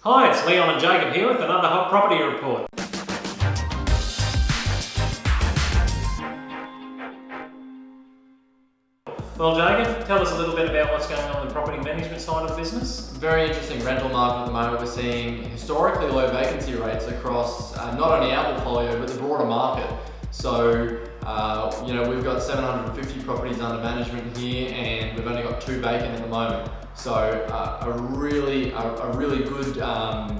Hi, it's Leon and Jacob here with another hot property report. Well, Jacob, tell us a little bit about what's going on in the property management side of the business. Very interesting rental market at the moment. We're seeing historically low vacancy rates across not only our portfolio but the broader market. So, we've got 750 properties under management here, and we've only got 2 vacant at the moment. So, a really good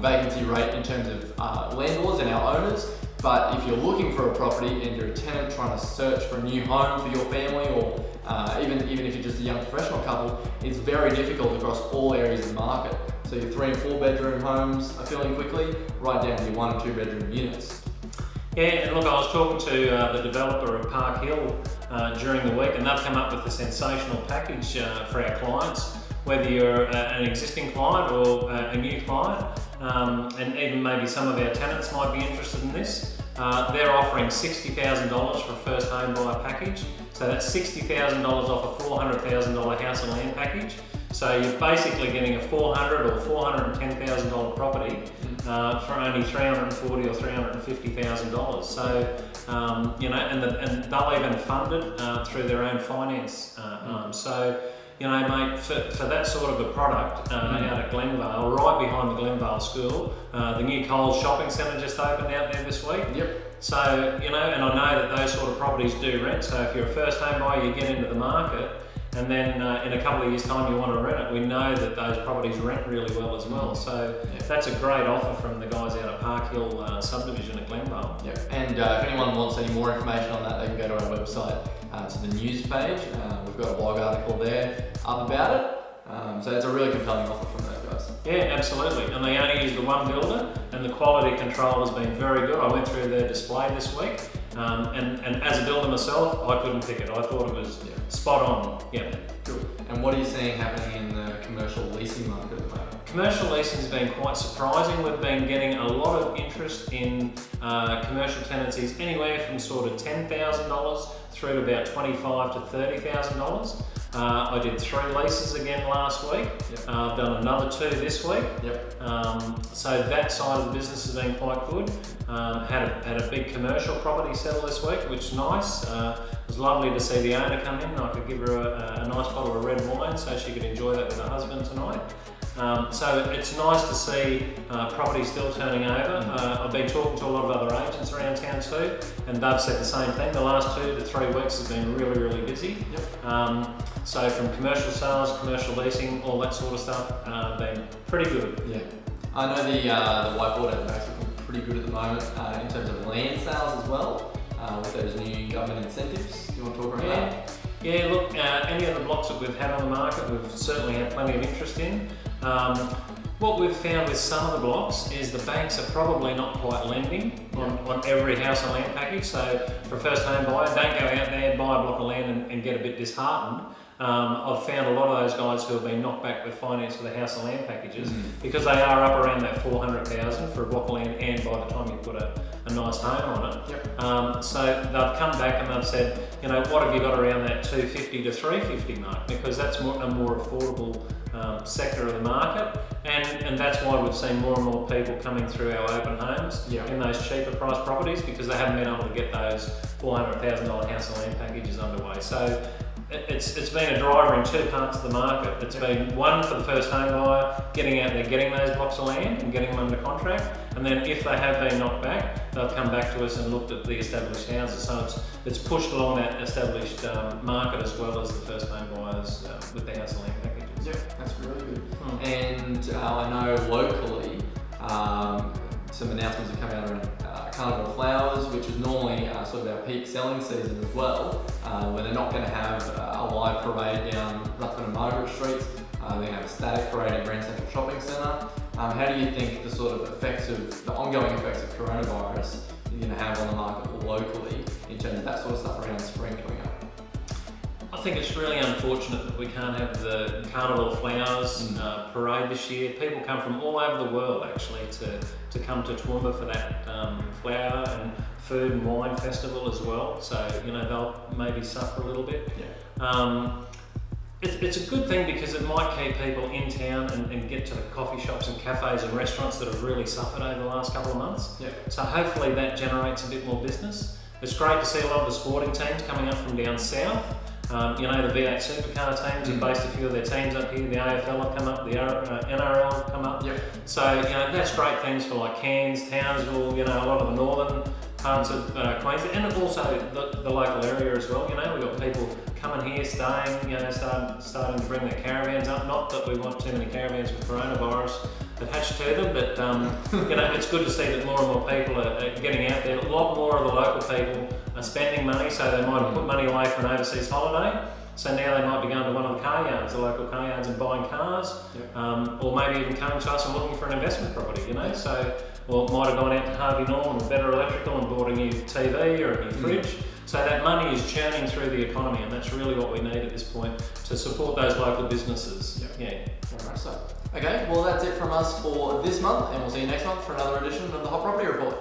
vacancy rate in terms of landlords and our owners. But if you're looking for a property and you're a tenant trying to search for a new home for your family, or even if you're just a young professional couple, it's very difficult across all areas of the market. So your 3 and 4 bedroom homes are filling quickly, right down to your 1 and 2 bedroom units. Yeah, and look, I was talking to the developer at Park Hill during the week, and they've come up with a sensational package for our clients, whether you're an existing client or a new client, and even maybe some of our tenants might be interested in this. They're offering $60,000 for a first home buyer package. So that's $60,000 off a $400,000 house and land package. So you're basically getting a $400,000 or $410,000 property for only $340,000 or $350,000. So and they'll even fund it through their own finance arm. So, mate, for that sort of a product out at Glenvale, right behind the Glenvale School, the new Coles shopping centre just opened out there this week. Yep. So, and I know that those sort of properties do rent. So if you're a first home buyer, you get into the market, and then in a couple of years' time you want to rent it, we know that those properties rent really well as well. So that's a great offer from the guys out at Park Hill subdivision at Glenvale. Yeah. And if anyone wants any more information on that, they can go to our website, to the news page. We've got a blog article there up about it. So it's a really compelling offer from those guys. Yeah, absolutely. And they only use the one builder, and the quality control has been very good. I went through their display this week, and as a builder myself, I couldn't pick it. I thought it was spot on. Yeah. Good. And what are you seeing happening in the commercial leasing market at the moment? Commercial leasing has been quite surprising. We've been getting a lot of interest in commercial tenancies, anywhere from sort of $10,000 through to about $25,000 to $30,000. I did 3 leases again last week. Yep. I've done another 2 this week. Yep. So that side of the business has been quite good. Had a big commercial property sell this week, which is nice. It was lovely to see the owner come in. I could give her a nice bottle of red wine so she could enjoy that with her husband tonight. So it's nice to see property still turning over. I've been talking to a lot of other agents around town too, and they've said the same thing. The last 2 to 3 weeks has been really busy. Yep. So from commercial sales, commercial leasing, all that sort of stuff, been pretty good. Yeah. I know the whiteboard at the back's looking pretty good at the moment in terms of land sales as well, with those new government incentives. Do you want to talk about that? Yeah, look, any of the blocks that we've had on the market, we've certainly had plenty of interest in. What we've found with some of the blocks is the banks are probably not quite lending on every house and land package. So for a first home buyer, don't go out there, buy a block of land and get a bit disheartened. I've found a lot of those guys who have been knocked back with finance for the house and land packages because they are up around that $400,000 for a block of land, and by the time you put a nice home on it. Yep. So they've come back and they've said, what have you got around that $250,000 to $350,000 mark, because that's a more affordable sector of the market, and that's why we've seen more and more people coming through our open homes in those cheaper price properties, because they haven't been able to get those $400,000 house and land packages underway. So it's been a driver in 2 parts of the market. It's been one for the first home buyer, getting out there, getting those blocks of land and getting them under contract, and then if they have been knocked back, they'll come back to us and looked at the established houses. So it's pushed along that established market as well as the first home buyers with the house and land packages. Yeah, that's really good. And I know locally some announcements have come out around Carnival Flowers, which is normally sort of our peak selling season as well, where they're not going to have a live parade down Ruthven and Margaret Streets. They're going to have a static parade at Grand Central Shopping Centre. How do you think the ongoing effects of coronavirus are going to have on the market locally in terms of that sort of stuff around spring coming up? I think it's really unfortunate that we can't have the Carnival Flowers parade this year. People come from all over the world actually to come to Toowoomba for that flower and food and wine festival as well. So they'll maybe suffer a little bit. Yeah. It's a good thing because it might keep people in town and get to the coffee shops and cafes and restaurants that have really suffered over the last couple of months. Yeah. So hopefully that generates a bit more business. It's great to see a lot of the sporting teams coming up from down south. You know, the V8 supercar teams have based a few of their teams up here. The AFL have come up, the NRL have come up. Yep. So, you know, that's great things for like Cairns, Townsville, you know, a lot of the northern parts of Queensland, and also the local area as well. You know, we've got people coming here, staying, you know, starting to bring their caravans up. Not that we want too many caravans with coronavirus attached to them, but you know, it's good to see that more and more people are getting out there. A lot more of the local people are spending money, so they might have put money away for an overseas holiday. So now they might be going to one of the car yards, the local car yards, and buying cars, or maybe even coming to us and looking for an investment property, you know. So, or might have gone out to Harvey Norman and Better Electrical and bought a new TV or a new fridge. So that money is churning through the economy, and that's really what we need at this point to support those local businesses. Yeah. All right, so. Okay, well that's it from us for this month, and we'll see you next month for another edition of the Hot Property Report.